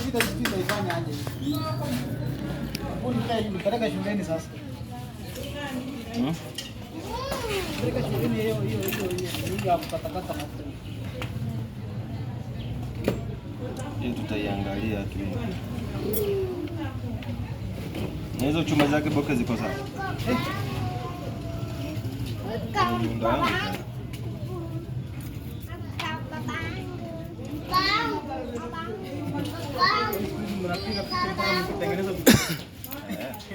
Shida sisi tunaifanya aje? Nipeleka shuleni sasa. Nipeleka shuleni hiyo ya kukatakata mafuta. Hiyo tutaiangalia tu. Na hizo chuma zake boke ziko sawa.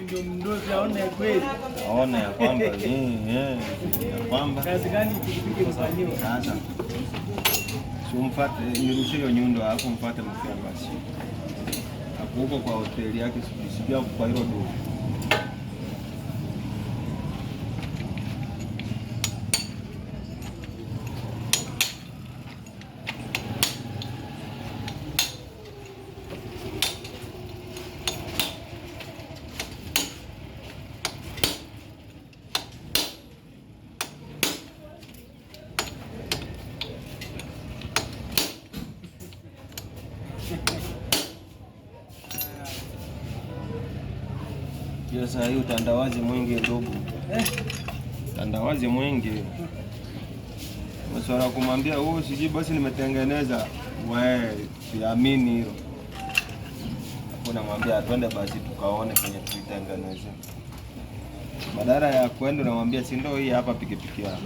Ndio mdozi aone kweli. Aone ya kwamba ya kwamba Kazi gani pikipiki mfanyiwa? sasa. Umfuate nirushe hiyo nyundo hapo, mfuate mkia basi. Hapo huko kwa hoteli yake sijui kwa hilo duka. Sasa hiyo utandawazi mwingi ndugu. Utandawazi mwingi. Masuala kumwambia wewe siji basi nimetengeneza, wewe siamini hiyo. Hapo namwambia twende basi tukaone kwenye tuitengeneze. Badala ya kwenda namwambia si ndio hii hapa pikipiki yako.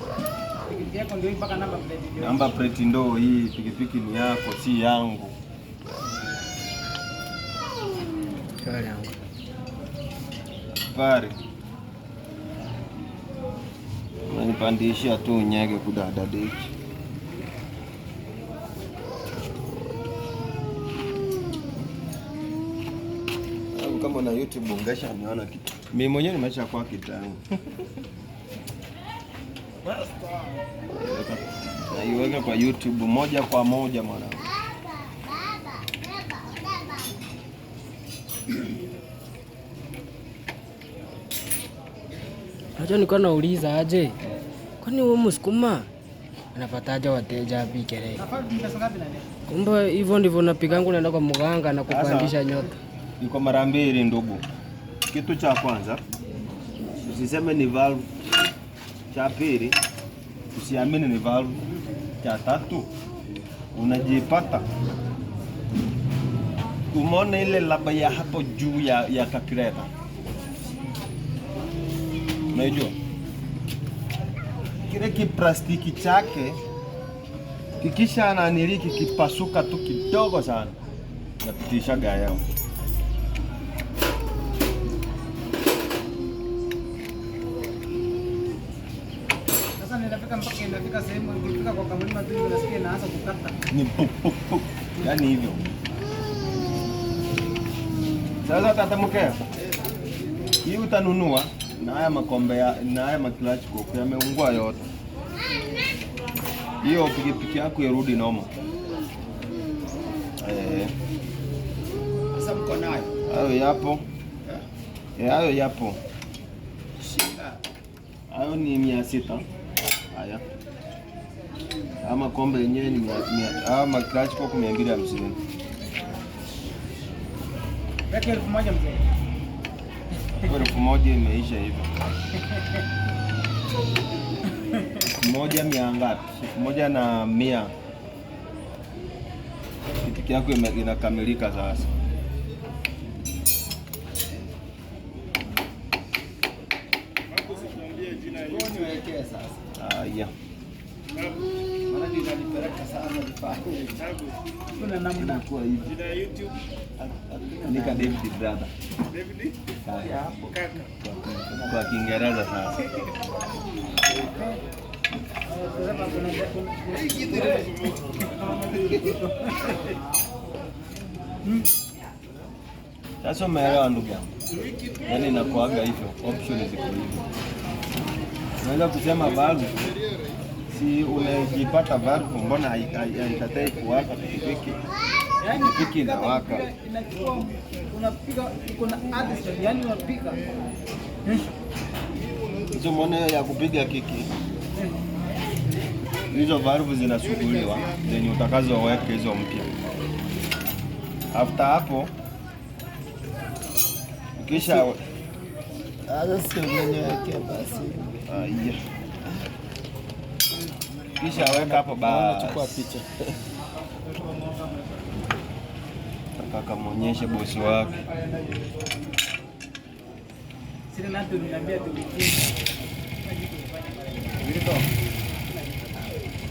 Pikipiki yako ndio mpaka namba plate. Namba plate ndio hii, pikipiki ni yako si yangu. Shari yangu. Pare. Unanipandishia tu nyege kudada deki. Kama na YouTube ungesha niona kitu. Mimi mwenyewe nimesha kwa kitangu. Na iweka kwa YouTube moja kwa moja mwanangu. Acha nilikuwa nauliza aje. Kwani wewe Msukuma anapataje wateja bikere? Kumbe hivyo ndivyo napigangu, naenda kwa mganga na kupandisha nyota. Iko mara mbili ndugu. Kitu cha kwanza usiseme ni valve. Cha pili usiamini ni valve. Cha tatu unajipata umeona ile laba ya hapo juu ya kakireta. Unajua kile kiplastiki chake kikisha naniliki kipasuka tu kidogo sana napitisha gaya. Sasa ninafika mpaka inafika sehemu nikifika kwa kamlima tu nasikia naanza kukata. Ni puk puk puk. Yaani hivyo. Sasa tatamkea. Hii utanunua na haya makombe na haya maclutch cock yameungua yote. Hiyo pikipiki yako irudi noma. Sasa mko nayo. Hayo yapo. Hayo yapo. Shika. Hayo ni 600. Haya. Ama kombe yenyewe ni 100. Ama clutch cock 250. Weka 1000 mzee. 1000 imeisha hivyo. 1000 ngapi? 1100. Pikipiki yako inakamilika sasa. Niwekee sasa. Haya. Maana ndio nalipeleka sana vifanye. Kuna namna Kwa hivi. Jina YouTube Nika David brother. David hapo. kaka. Kwa Kiingereza sasa. Sasa umeelewa ndugu yangu. Yaani inakuaga hivyo, option ziko hivyo. Unaweza kusema valve si unajipata valve, mbona haikatai kuwaka pikipiki? Yaani Pikipiki inawaka. Inachukua unapiga iko na addition, yani unapiga. Hizo mbona ya kupiga kiki. Hizo valve zinasuguliwa zenye utakazoweka hizo mpya. After hapo kisha kisha weka hapo basi. Chukua picha. Akamwonyeshe bosi wake. Sina natu niambia tu.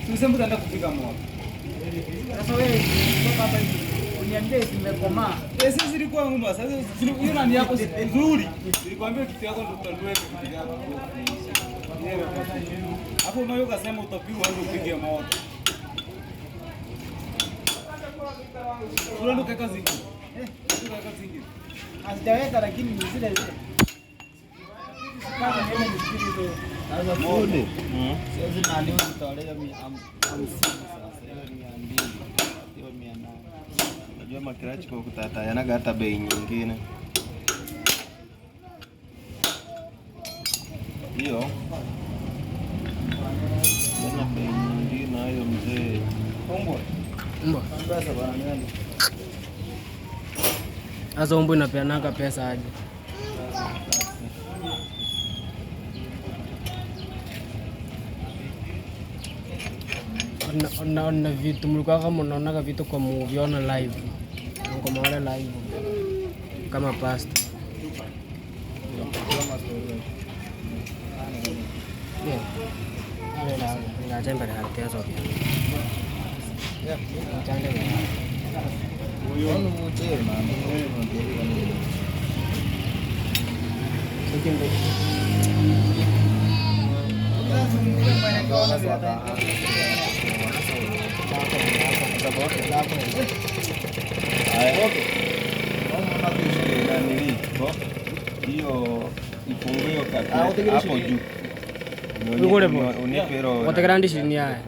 Sisi mbona kupika moto. Sasa wewe kutoka hapa uniambie zimekomaa. Sisi zilikuwa ngumu sasa hiyo nani yako nzuri. Nilikwambia kitu yako ndo tutaliweka kitu yako. Hapo unayo kasema utapigwa ndio upige moto. Ndo kaka zingi. Kaka zingi. Asijaweka lakini ni zile zile. Kaka nene nisikilize hizo. Sasa fundi. Sasa nani utawalea 50 sasa. Hiyo ni 200. Hiyo 800. Unajua makirachi kwa kutata yanaga hata bei nyingine. Hiyo. Yana bei nyingine hayo mzee. Kombo. Mbwa. Pesa bwana nani? Sasa umbo inapeanaga pesa aje? Ona vitu mlikuwa kama mnaonaga vitu kwa movie on live. Kwa maana live kama pasta. Yeah. Nggak ada yang berharga soalnya. Ya, bercanda ya. Ono muncul, mana? Mungkin deh. Hiyo ifunguo hapo juu. Kote grandi sini haya.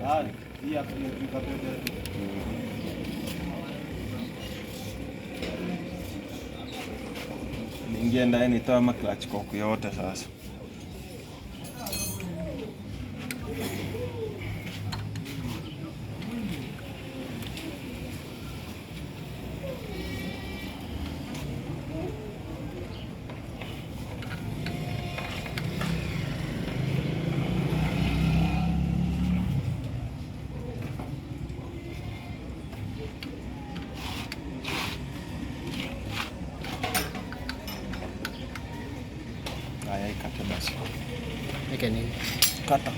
Niingia ndani nitoa maklachi kwa yote sasa. Haya ikate basi. Ike nini? Kata.